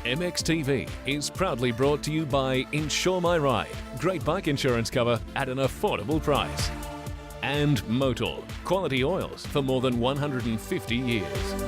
MXTV is proudly brought to you by Insure My Ride, great bike insurance cover at an affordable price. And Motor, quality oils for more than 150 years.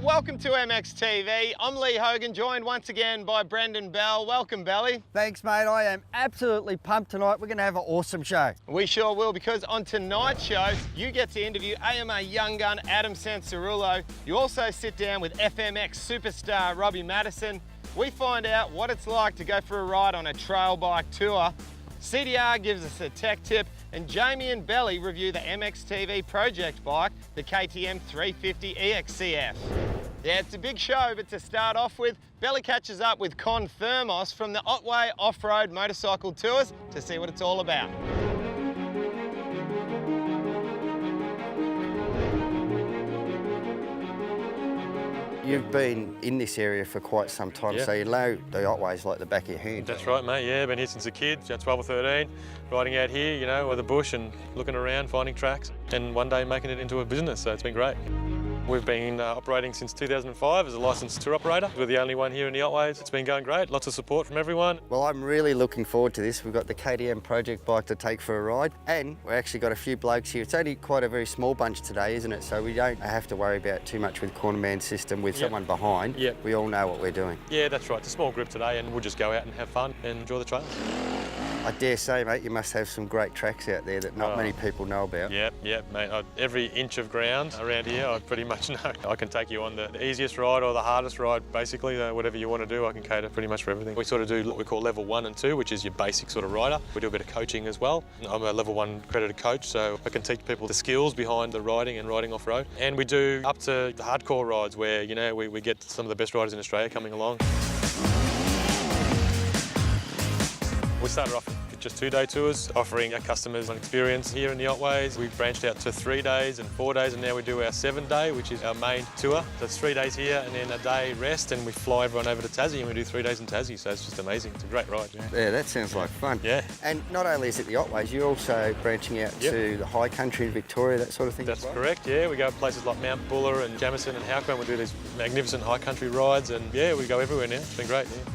Welcome to MXTV. I'm Lee Hogan, joined once again by Brendan Bell. Welcome, Belly. Thanks, mate. I am absolutely pumped tonight. We're going to have an awesome show. We sure will, because on tonight's show, you get to interview AMA young gun Adam Cianciarulo. You also sit down with FMX Superstar Robbie Maddison. We find out what it's like to go for a ride on a trail bike tour. CDR gives us a tech tip, and Jamie and Belly review the MXTV project bike, the KTM 350 EXCF. Yeah, it's a big show, but to start off with, Belly catches up with Con Thermos from the Otway Off-Road Motorcycle Tours to see what it's all about. You've been in this area for quite some time, so you know the Otways like the back of your hand. That's right, mate, yeah. Been here since a kid, 12 or 13, riding out here, you know, with the bush and looking around, finding tracks, and one day making it into a business, so it's been great. We've been operating since 2005 as a licensed tour operator. We're the only one here in the Otways. It's been going great, lots of support from everyone. Well, I'm really looking forward to this. We've got the KTM project bike to take for a ride, and we've actually got a few blokes here. It's only quite a very small bunch today, isn't it? So we don't have to worry about too much with corner man system with someone behind. We all know what we're doing. Yeah, that's right. It's a small group today, and we'll just go out and have fun and enjoy the trails. I dare say, mate, you must have some great tracks out there that not many people know about. Yep, mate. Every inch of ground around here, I pretty much know. I can take you on the easiest ride or the hardest ride, basically. Whatever you want to do, I can cater pretty much for everything. We sort of do what we call level 1 and 2, which is your basic sort of rider. We do a bit of coaching as well. I'm a level 1 accredited coach, so I can teach people the skills behind the riding and riding off-road. And we do up to the hardcore rides where, you know, we get some of the best riders in Australia coming along. We started off with just 2-day tours, offering our customers an experience here in the Otways. We branched out to 3 days and 4 days, and now we do our 7-day, which is our main tour. So it's 3 days here and then a day rest, and we fly everyone over to Tassie, and we do 3 days in Tassie, so it's just amazing. It's a great ride. Yeah, that sounds like fun. Yeah. And not only is it the Otways, you're also branching out to the high country in Victoria, that sort of thing. That's correct, yeah. We go to places like Mount Buller and Jamison and Halcombe. We do these magnificent high country rides, and yeah, we go everywhere now. It's been great, yeah.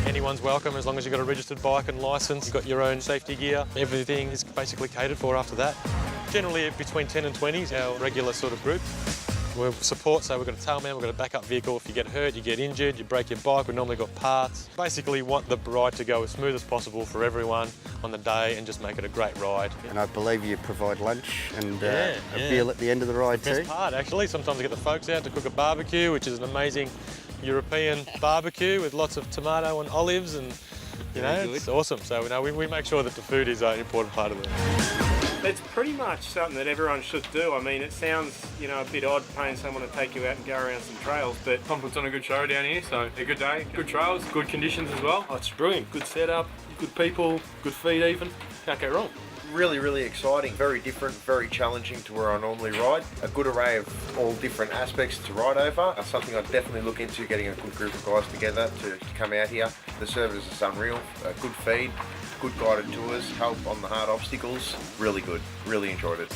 Anyone's welcome as long as you've got a registered bike and licence, you've got your own safety gear. Everything is basically catered for after that. Generally between 10 and 20 is our regular sort of group. We're support, so we've got a tailman, we've got a backup vehicle. If you get hurt, you get injured, you break your bike, we've normally got parts. Basically want the ride to go as smooth as possible for everyone on the day and just make it a great ride. And I believe you provide lunch and a meal at the end of the ride too. Best part, actually. Sometimes I get the folks out to cook a barbecue, which is an amazing European barbecue with lots of tomato and olives, and you know, it's awesome. So we make sure that the food is an important part of it. It's pretty much something that everyone should do. I mean, it sounds, you know, a bit odd paying someone to take you out and go around some trails, but Tom puts on a good show down here, so a good day, good trails, good conditions as well. Oh, it's brilliant. Good setup, good people, good feed even. Can't go wrong. Really, really exciting, very different, very challenging to where I normally ride. A good array of all different aspects to ride over. Something I'd definitely look into, getting a good group of guys together to come out here. The service is unreal, good feed, good guided tours, help on the hard obstacles. Really good, really enjoyed it.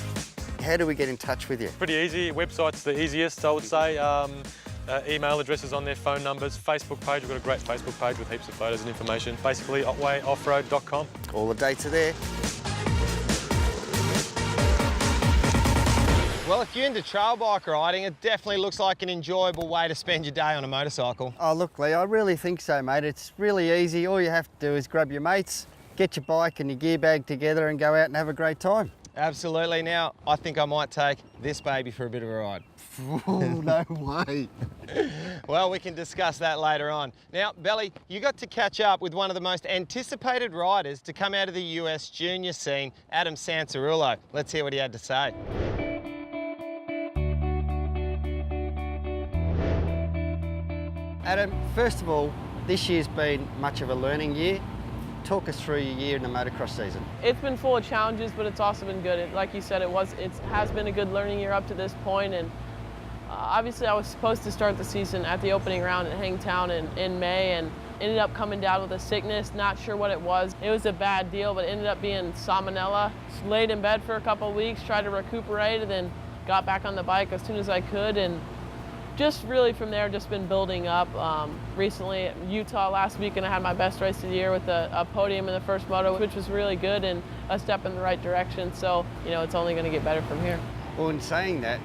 How do we get in touch with you? Pretty easy, website's the easiest, I would say. Email addresses on their phone numbers, Facebook page, we've got a great Facebook page with heaps of photos and information. Basically, otwayoffroad.com. All the dates are there. Well, if you're into trail bike riding, it definitely looks like an enjoyable way to spend your day on a motorcycle. Oh, look, Lee, I really think so, mate. It's really easy. All you have to do is grab your mates, get your bike and your gear bag together and go out and have a great time. Absolutely. Now, I think I might take this baby for a bit of a ride. Oh, no way. Well, we can discuss that later on. Now, Belly, you got to catch up with one of the most anticipated riders to come out of the US junior scene, Adam Cianciarulo. Let's hear what he had to say. Adam, first of all, this year's been much of a learning year. Talk us through your year in the motocross season. It's been full of challenges, but it's also been good. Like you said, it has been a good learning year up to this point, and obviously I was supposed to start the season at the opening round at Hangtown in May, and ended up coming down with a sickness. Not sure what it was. It was a bad deal, but it ended up being salmonella. Laid in bed for a couple of weeks, tried to recuperate, and then got back on the bike as soon as I could, and just really from there just been building up. Recently at Utah last week, and I had my best race of the year with a podium in the first moto, which was really good and a step in the right direction. So, you know, it's only going to get better from here. Well, in saying that,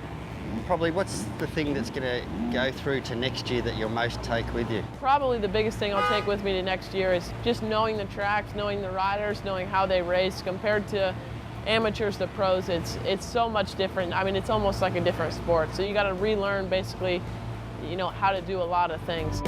probably what's the thing that's going to go through to next year that you'll most take with you? Probably the biggest thing I'll take with me to next year is just knowing the tracks, knowing the riders, knowing how they race compared to amateurs to pros. It's so much different. I mean, it's almost like a different sport. So you got to relearn basically, you know, how to do a lot of things.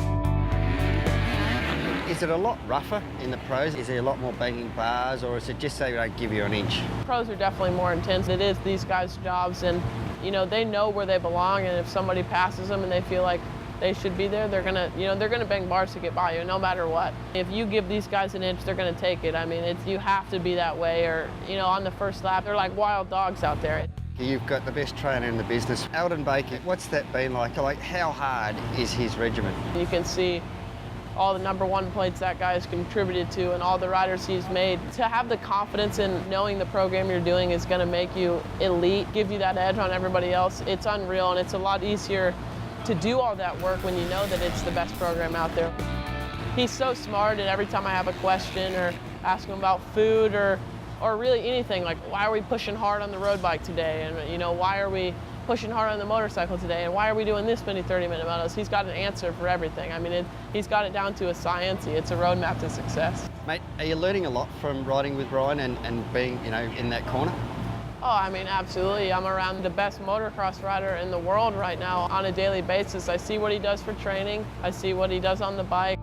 Is it a lot rougher in the pros? Is there a lot more banging bars, or is it just so they don't give you an inch? Pros are definitely more intense. It is these guys' jobs, and you know, they know where they belong, and if somebody passes them and they feel like they should be there, they're gonna bang bars to get by you no matter what. If you give these guys an inch, they're gonna take it. I mean, you have to be that way, or you know, on the first lap, they're like wild dogs out there. You've got the best trainer in the business. Alden Baker, what's that been like? Like, how hard is his regimen? You can see all the #1 plates that guy has contributed to and all the riders he's made. To have the confidence in knowing the program you're doing is going to make you elite, give you that edge on everybody else, it's unreal, and it's a lot easier to do all that work when you know that it's the best program out there. He's so smart, and every time I have a question or ask him about food or really anything, like why are we pushing hard on the road bike today, and you know, why are we pushing hard on the motorcycle today, and why are we doing this many 30-minute motos? He's got an answer for everything. I mean, he's got it down to a science. It's a roadmap to success. Mate, are you learning a lot from riding with Ryan and being, you know, in that corner? Oh, I mean, absolutely. I'm around the best motocross rider in the world right now on a daily basis. I see what he does for training. I see what he does on the bike.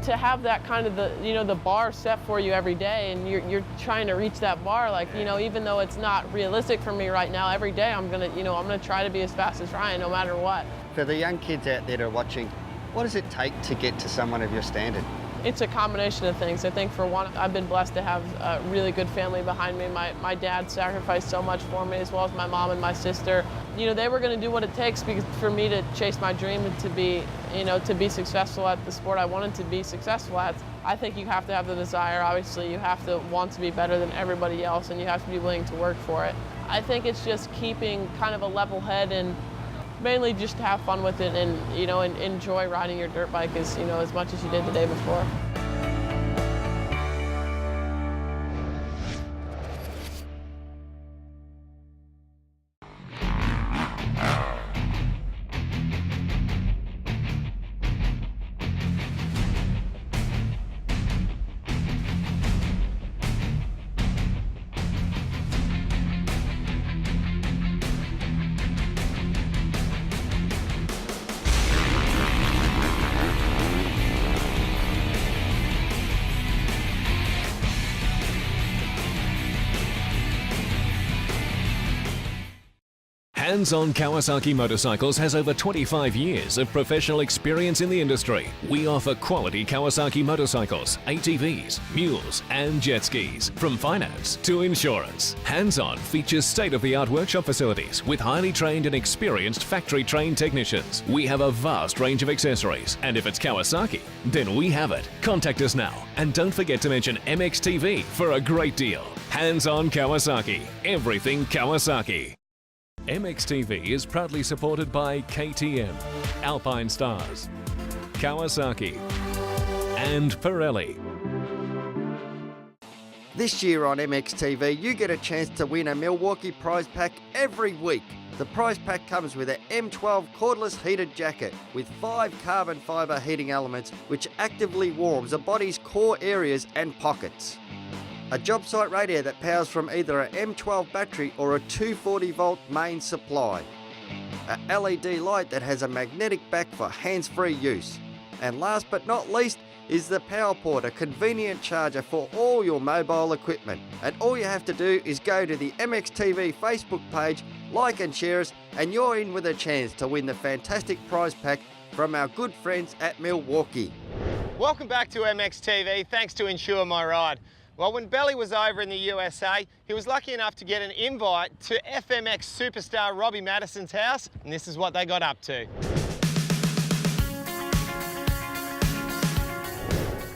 To have that kind of the bar set for you every day, and you're trying to reach that bar, like, you know, even though it's not realistic for me right now, every day I'm gonna try to be as fast as Ryan no matter what. For the young kids out there that are watching, what does it take to get to someone of your standard? It's a combination of things. I think for one, I've been blessed to have a really good family behind me. My dad sacrificed so much for me, as well as my mom and my sister. You know, they were going to do what it takes for me to chase my dream and to be successful at the sport I wanted to be successful at. I think you have to have the desire. Obviously, you have to want to be better than everybody else, and you have to be willing to work for it. I think it's just keeping kind of a level head and mainly just to have fun with it, and you know, and enjoy riding your dirt bike as much as you did the day before. Hands-On Kawasaki Motorcycles has over 25 years of professional experience in the industry. We offer quality Kawasaki motorcycles, ATVs, mules and jet skis. From finance to insurance, Hands-On features state-of-the-art workshop facilities with highly trained and experienced factory-trained technicians. We have a vast range of accessories, and if it's Kawasaki, then we have it. Contact us now, and don't forget to mention MXTV for a great deal. Hands-On Kawasaki, everything Kawasaki. MXTV is proudly supported by KTM, Alpine Stars, Kawasaki and Pirelli. This year on MXTV, you get a chance to win a Milwaukee prize pack every week. The prize pack comes with an M12 cordless heated jacket with 5 carbon fibre heating elements which actively warms the body's core areas and pockets. A job site radio that powers from either an M12 battery or a 240 volt main supply. A LED light that has a magnetic back for hands-free use. And last but not least is the PowerPort, a convenient charger for all your mobile equipment. And all you have to do is go to the MXTV Facebook page, like and share us, and you're in with a chance to win the fantastic prize pack from our good friends at Milwaukee. Welcome back to MXTV, thanks to Insure My Ride. Well, when Belly was over in the USA, he was lucky enough to get an invite to FMX Superstar Robbie Maddison's house, and this is what they got up to.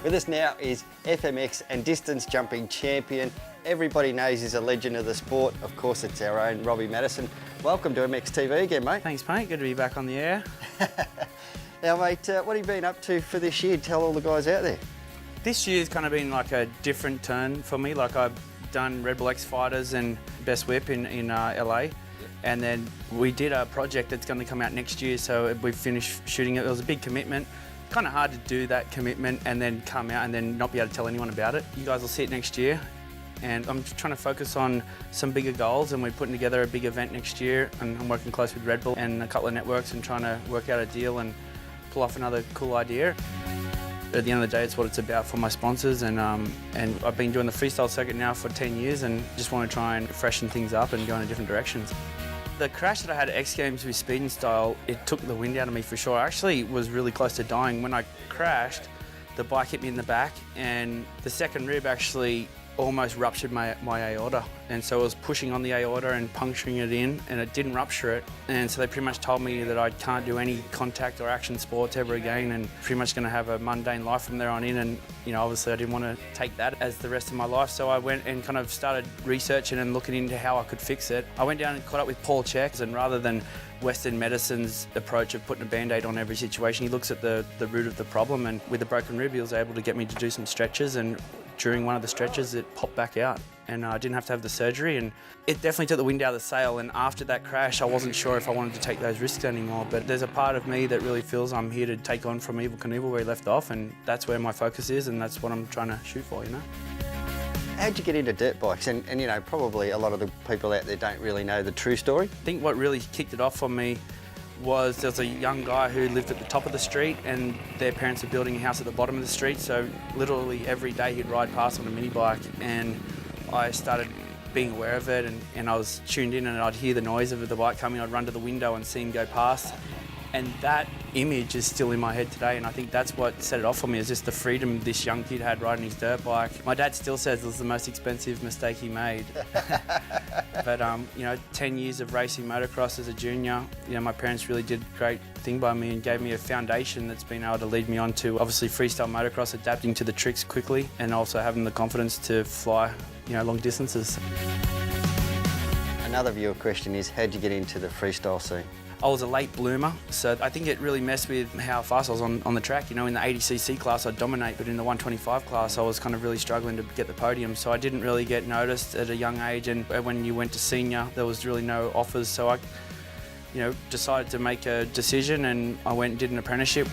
With us now is FMX and distance jumping champion. Everybody knows he's a legend of the sport. Of course, it's our own Robbie Maddison. Welcome to MXTV again, mate. Thanks, mate. Good to be back on the air. Now, mate, what have you been up to for this year? Tell all the guys out there. This year's kind of been like a different turn for me. Like I've done Red Bull X Fighters and Best Whip in LA. And then we did a project that's going to come out next year. So we finished shooting it. It was a big commitment. Kind of hard to do that commitment and then come out and then not be able to tell anyone about it. You guys will see it next year. And I'm trying to focus on some bigger goals, and we're putting together a big event next year, and I'm working close with Red Bull and a couple of networks and trying to work out a deal and pull off another cool idea. At the end of the day, it's what it's about for my sponsors, and I've been doing the freestyle circuit now for 10 years and just want to try and freshen things up and go in different directions. The crash that I had at X Games with Speed and Style, it took the wind out of me for sure. I actually was really close to dying. When I crashed, the bike hit me in the back, and the second rib actually almost ruptured my aorta, and so I was pushing on the aorta and puncturing it in, and it didn't rupture it, and so they pretty much told me that I can't do any contact or action sports ever again, and pretty much going to have a mundane life from there on in. And you know, obviously I didn't want to take that as the rest of my life, so I went and kind of started researching and looking into how I could fix it. I went down and caught up with Paul Checks, and rather than Western medicine's approach of putting a band-aid on every situation, he looks at the root of the problem, and with the broken rib he was able to get me to do some stretches, and during one of the stretches it popped back out, and I didn't have to have the surgery, and it definitely took the wind out of the sail. And after that crash I wasn't sure if I wanted to take those risks anymore, but there's a part of me that really feels I'm here to take on from Evel Knievel where he left off, and that's where my focus is, and that's what I'm trying to shoot for, you know. How'd you get into dirt bikes? And you know, probably a lot of the people out there don't really know the true story. I think what really kicked it off for me was there was a young guy who lived at the top of the street, and their parents were building a house at the bottom of the street, so literally every day he'd ride past on a mini bike, and I started being aware of it, and I was tuned in, and I'd hear the noise of the bike coming. I'd run to the window and see him go past, and that image is still in my head today, and I think that's what set it off for me, is just the freedom this young kid had riding his dirt bike. My dad still says it was the most expensive mistake he made. But you know, 10 years of racing motocross as a junior, you know, my parents really did a great thing by me and gave me a foundation that's been able to lead me on to obviously freestyle motocross, adapting to the tricks quickly, and also having the confidence to fly, you know, long distances. Another viewer question is, how'd you get into the freestyle scene? I was a late bloomer, so I think it really messed with how fast I was on the track. You know, in the 80cc class I'd dominate, but in the 125 class I was kind of really struggling to get the podium, so I didn't really get noticed at a young age, and when you went to senior there was really no offers, so I, you know, decided to make a decision, and I went and did an apprenticeship.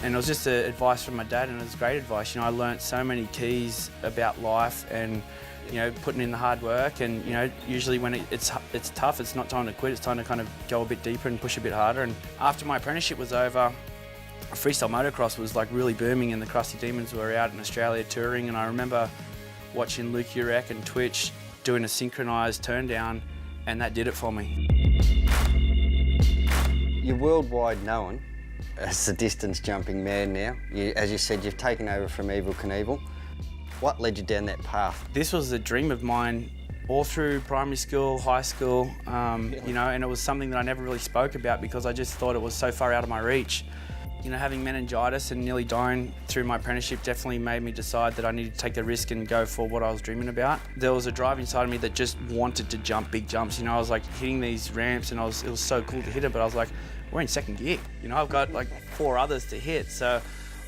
And it was just advice from my dad, and it was great advice. You know, I learnt so many keys about life, and you know, putting in the hard work, and you know, usually when it's tough, it's not time to quit, it's time to kind of go a bit deeper and push a bit harder. And after my apprenticeship was over, freestyle motocross was like really booming, and the Crusty Demons were out in Australia touring, and I remember watching Luke Urek and Twitch doing a synchronised turn down, and that did it for me. You're worldwide known as the distance jumping man now. As you said, you've taken over from Evel Knievel. What led you down that path? This was a dream of mine all through primary school, high school, you know, and it was something that I never really spoke about because I just thought it was so far out of my reach. You know, having meningitis and nearly dying through my apprenticeship definitely made me decide that I needed to take a risk and go for what I was dreaming about. There was a drive inside of me that just wanted to jump big jumps. You know, I was like hitting these ramps, and it was so cool to hit it, but I was like, we're in second gear. You know, I've got like 4 others to hit, so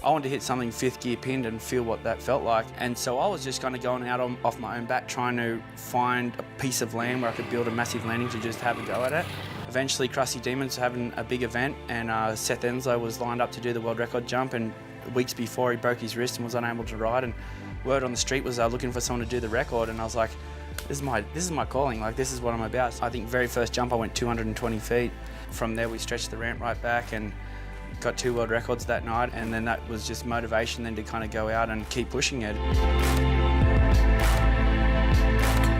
I wanted to hit something 5th gear pinned and feel what that felt like. And so I was just kind of going out off my own bat, trying to find a piece of land where I could build a massive landing to just have a go at it. Eventually, Crusty Demons were having a big event, and Seth Enslow was lined up to do the world record jump, and weeks before he broke his wrist and was unable to ride, and word on the street was looking for someone to do the record, and I was like, this is my calling, like this is what I'm about. I think very first jump I went 220 feet. From there we stretched the ramp right back and got 2 world records that night, and then that was just motivation then to kind of go out and keep pushing it.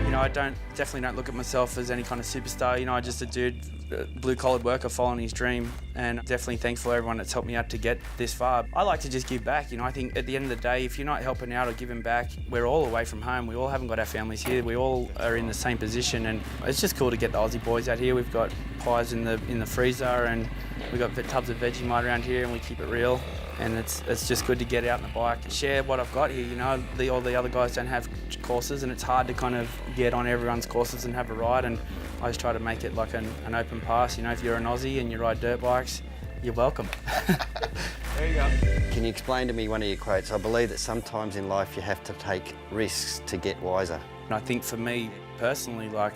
You know, I definitely don't look at myself as any kind of superstar. You know, I'm just a dude, blue-collared worker following his dream, and definitely thankful for everyone that's helped me out to get this far. I like to just give back. You know, I think at the end of the day, if you're not helping out or giving back, we're all away from home. We all haven't got our families here. We all are in the same position, and it's just cool to get the Aussie boys out here. We've got pies in the freezer, and we've got tubs of Vegemite around here, and we keep it real. And it's just good to get out on the bike, share what I've got here. You know, all the other guys don't have courses, and it's hard to kind of get on everyone's courses and have a ride. And I just try to make it like an open pass. You know, if you're an Aussie and you ride dirt bikes, you're welcome. There you go. Can you explain to me one of your quotes? I believe that sometimes in life you have to take risks to get wiser. And I think for me personally, like,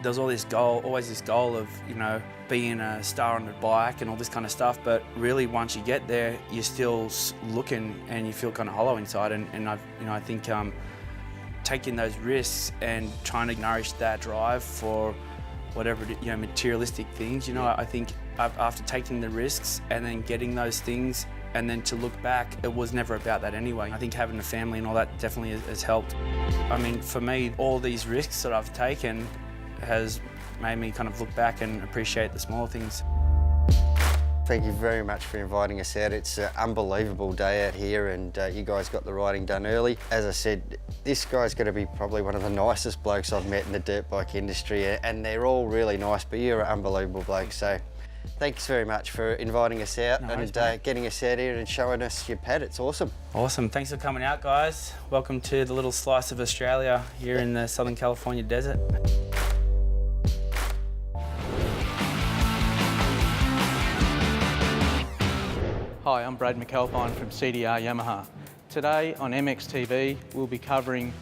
there's always this goal of, you know, being a star on the bike and all this kind of stuff, but really once you get there, you're still looking and you feel kind of hollow inside. And I think taking those risks and trying to nourish that drive for whatever, you know, materialistic things. You know, I think after taking the risks and then getting those things, and then to look back, it was never about that anyway. I think having a family and all that definitely has helped. I mean, for me, all these risks that I've taken has made me kind of look back and appreciate the small things. Thank you very much for inviting us out. It's an unbelievable day out here, and you guys got the riding done early. As I said, this guy's going to be probably one of the nicest blokes I've met in the dirt bike industry, and they're all really nice, but you're an unbelievable bloke. So thanks very much for inviting us out and getting us out here and showing us your pad. It's awesome. Awesome. Thanks for coming out, guys. Welcome to the little slice of Australia here in the Southern California desert. Hi, I'm Brad McAlpine from CDR Yamaha. Today on MXTV, we'll be covering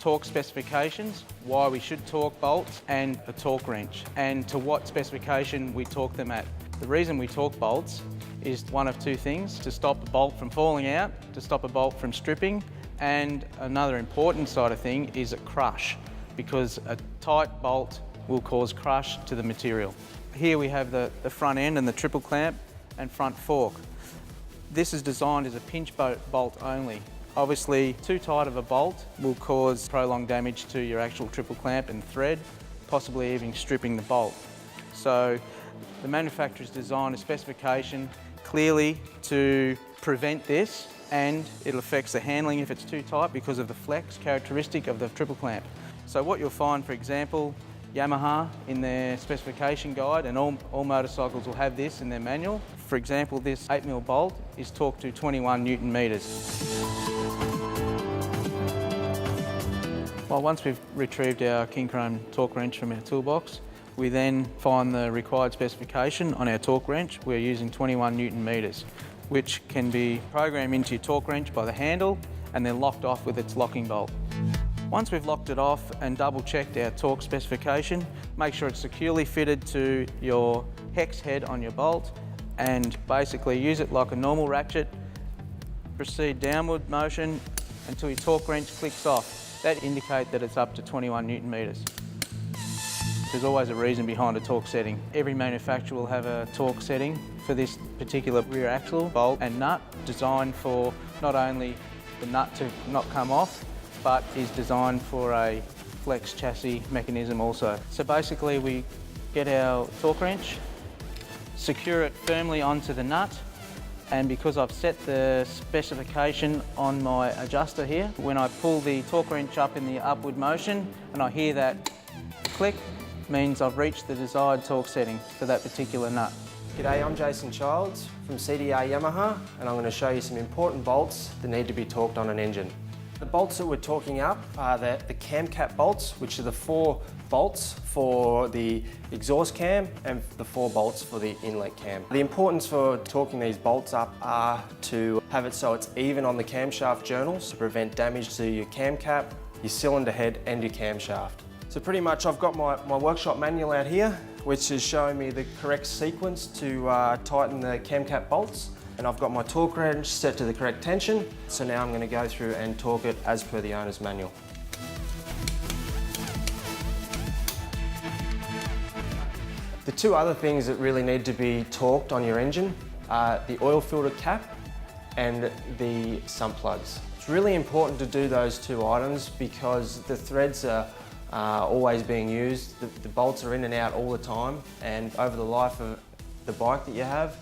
torque specifications, why we should torque bolts, and a torque wrench, and to what specification we torque them at. The reason we torque bolts is one of two things: to stop a bolt from falling out, to stop a bolt from stripping, and another important side of thing is a crush, because a tight bolt will cause crush to the material. Here we have the front end and the triple clamp and front fork. This is designed as a pinch bolt only. Obviously, too tight of a bolt will cause prolonged damage to your actual triple clamp and thread, possibly even stripping the bolt. So the manufacturer's designed a specification clearly to prevent this, and it affects the handling if it's too tight because of the flex characteristic of the triple clamp. So what you'll find, for example, Yamaha in their specification guide, and all motorcycles will have this in their manual. For example, this 8mm bolt is torqued to 21 Newton meters. Well, once we've retrieved our King Chrome torque wrench from our toolbox, we then find the required specification on our torque wrench. We're using 21 Newton meters, which can be programmed into your torque wrench by the handle and then locked off with its locking bolt. Once we've locked it off and double-checked our torque specification, make sure it's securely fitted to your hex head on your bolt, and basically use it like a normal ratchet. Proceed downward motion until your torque wrench clicks off. That indicates that it's up to 21 Newton meters. There's always a reason behind a torque setting. Every manufacturer will have a torque setting for this particular rear axle, bolt and nut, designed for not only the nut to not come off, but is designed for a flex chassis mechanism also. So basically we get our torque wrench, secure it firmly onto the nut, and because I've set the specification on my adjuster here, when I pull the torque wrench up in the upward motion and I hear that click, means I've reached the desired torque setting for that particular nut. G'day, I'm Jason Childs from CDR Yamaha, and I'm going to show you some important bolts that need to be torqued on an engine. The bolts that we're torquing up are the cam cap bolts, which are the 4 bolts for the exhaust cam and the 4 bolts for the inlet cam. The importance for torquing these bolts up are to have it so it's even on the camshaft journals to prevent damage to your cam cap, your cylinder head and your camshaft. So pretty much I've got my workshop manual out here, which is showing me the correct sequence to tighten the cam cap bolts. And I've got my torque wrench set to the correct tension. So now I'm going to go through and torque it as per the owner's manual. The 2 other things that really need to be torqued on your engine are the oil filter cap and the sump plugs. It's really important to do those 2 items because the threads are always being used. The bolts are in and out all the time, and over the life of the bike that you have,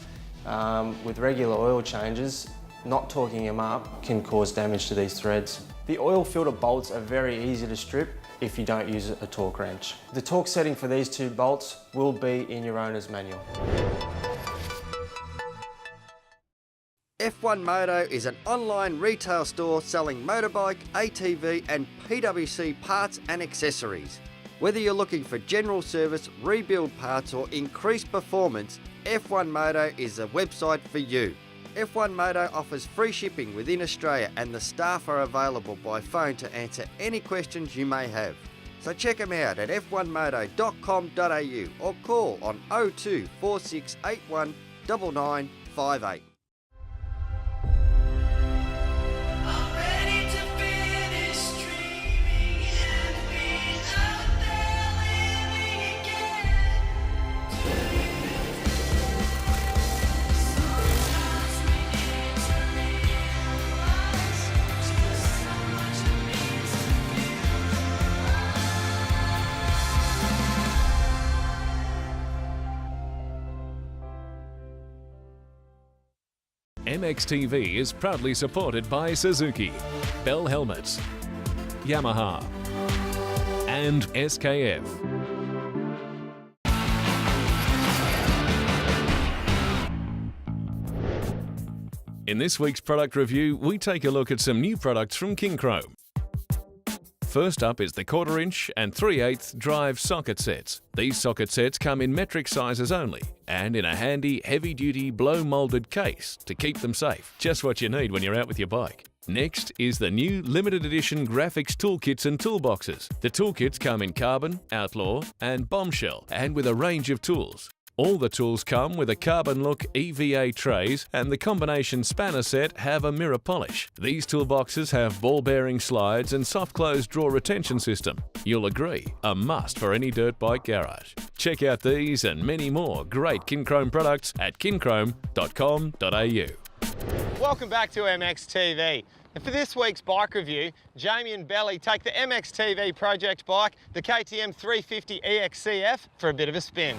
with regular oil changes, not torquing them up can cause damage to these threads. The oil filter bolts are very easy to strip if you don't use a torque wrench. The torque setting for these two bolts will be in your owner's manual. F1 Moto is an online retail store selling motorbike, ATV and PWC parts and accessories. Whether you're looking for general service, rebuild parts or increased performance, F1 Moto is a website for you. F1 Moto offers free shipping within Australia and the staff are available by phone to answer any questions you may have. So check them out at f1moto.com.au or call on 02 4681 9958. MXTV is proudly supported by Suzuki, Bell Helmets, Yamaha and SKF. In this week's product review, we take a look at some new products from King Chrome. First up is the 1/4 inch and 3/8 drive socket sets. These socket sets come in metric sizes only and in a handy, heavy-duty, blow-moulded case to keep them safe. Just what you need when you're out with your bike. Next is the new limited edition graphics toolkits and toolboxes. The toolkits come in carbon, outlaw and bombshell and with a range of tools. All the tools come with a carbon look EVA trays and the combination spanner set have a mirror polish. These toolboxes have ball bearing slides and soft close drawer retention system. You'll agree, a must for any dirt bike garage. Check out these and many more great King Chrome products at kingchrome.com.au. Welcome back to MXTV. And for this week's bike review, Jamie and Belly take the MXTV project bike, the KTM 350 EXCF, for a bit of a spin.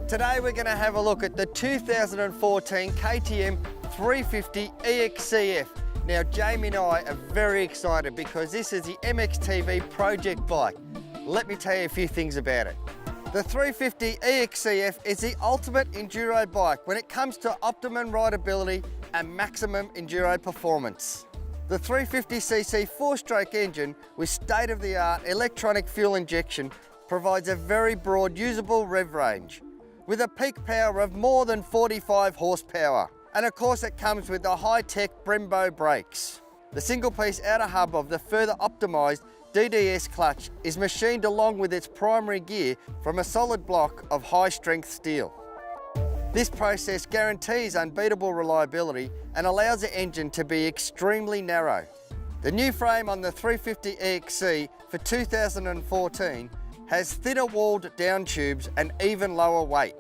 Today we're going to have a look at the 2014 KTM 350 EXCF. Now Jamie and I are very excited because this is the MXTV project bike. Let me tell you a few things about it. The 350 EXCF is the ultimate enduro bike when it comes to optimum rideability and maximum enduro performance. The 350cc 4-stroke engine with state-of-the-art electronic fuel injection provides a very broad usable rev range, with a peak power of more than 45 horsepower. And of course it comes with the high-tech Brembo brakes. The single-piece outer hub of the further optimised DDS clutch is machined along with its primary gear from a solid block of high-strength steel. This process guarantees unbeatable reliability and allows the engine to be extremely narrow. The new frame on the 350 EXC for 2014 has thinner walled down tubes and even lower weight.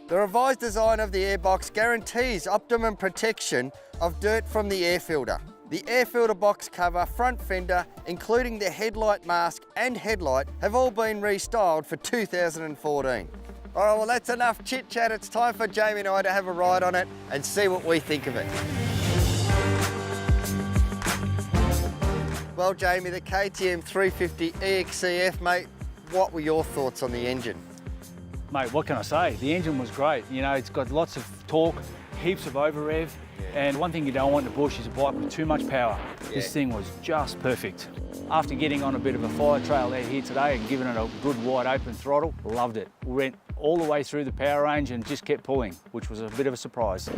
The revised design of the airbox guarantees optimum protection of dirt from the air filter. The air filter box cover, front fender, including the headlight mask and headlight, have all been restyled for 2014. All right, well that's enough chit chat. It's time for Jamie and I to have a ride on it and see what we think of it. Well Jamie, the KTM 350 EXCF, mate, what were your thoughts on the engine? Mate, what can I say? The engine was great. You know, it's got lots of torque, heaps of over rev, and one thing you don't want in the bush is a bike with too much power. This thing was just perfect. After getting on a bit of a fire trail out here today and giving it a good wide open throttle, loved it. We went all the way through the power range and just kept pulling, which was a bit of a surprise.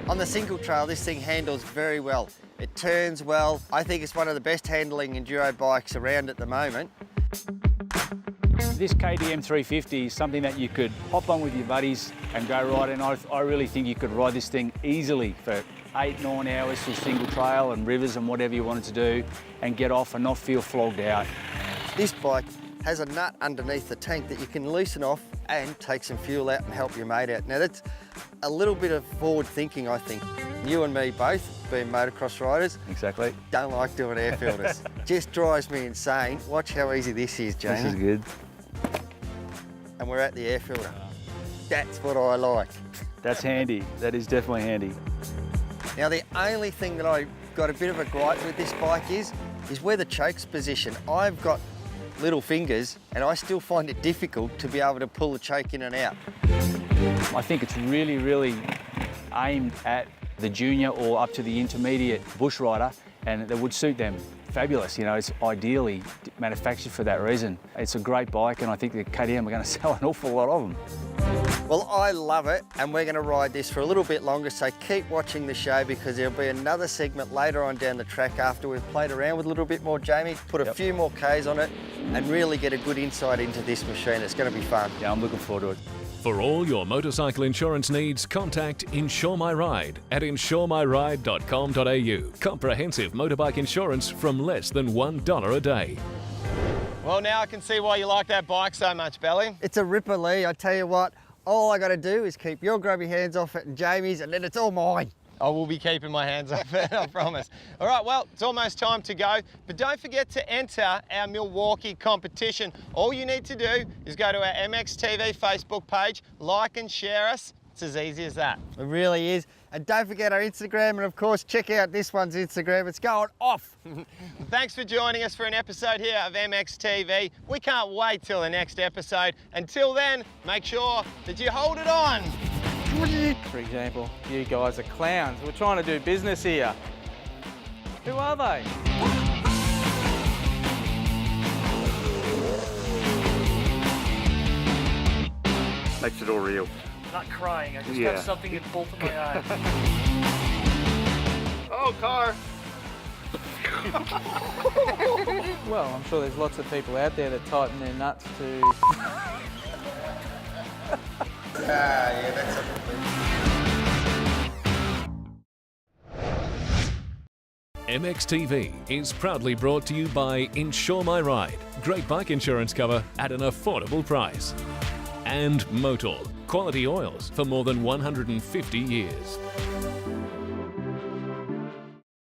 On the single trail, this thing handles very well. It turns well. I think it's one of the best handling enduro bikes around at the moment. This KTM 350 is something that you could hop on with your buddies and go ride, and I really think you could ride this thing easily for 8-9 hours through single trail and rivers and whatever you wanted to do and get off and not feel flogged out. This bike has a nut underneath the tank that you can loosen off and take some fuel out and help your mate out. Now that's a little bit of forward thinking, I think. You and me both, being motocross riders. Exactly. Don't like doing air filters. Just drives me insane. Watch how easy this is, Jamie. This is good. And we're at the air filter. That's what I like. That's handy. That is definitely handy. Now, the only thing that I got a bit of a gripe with this bike is where the choke's positioned. I've got little fingers and I still find it difficult to be able to pull the choke in and out. I think it's really, really aimed at the junior or up to the intermediate bush rider, and that would suit them fabulous. You know, it's ideally manufactured for that reason. It's a great bike, and I think the KTM are going to sell an awful lot of them. Well, I love it, and we're going to ride this for a little bit longer, so keep watching the show because there'll be another segment later on down the track after we've played around with a little bit more, Jamie, put a few more Ks on it, and really get a good insight into this machine. It's going to be fun. Yeah, I'm looking forward to it. For all your motorcycle insurance needs, contact Insure My Ride at insuremyride.com.au. Comprehensive motorbike insurance from less than $1 a day. Well, now I can see why you like that bike so much, Belly. It's a ripper, Lee. I tell you what, all I got to do is keep your grubby hands off it and Jamie's, and then it's all mine. I will be keeping my hands off it, I promise. All right, well, it's almost time to go, but don't forget to enter our Milwaukee competition. All you need to do is go to our MXTV Facebook page, like and share us. It's as easy as that. It really is. And don't forget our Instagram, and of course, check out this one's Instagram. It's going off. Thanks for joining us for an episode here of MXTV. We can't wait till the next episode. Until then, make sure that you hold it on. For example, you guys are clowns. We're trying to do business here. Who are they? Makes it all real. I'm not crying, I just Yeah. have something in both of my eyes. Oh, car. Well, I'm sure there's lots of people out there that tighten their nuts to... Yeah, that's a... MXTV is proudly brought to you by Insure My Ride. Great bike insurance cover at an affordable price. And Motul, quality oils for more than 150 years.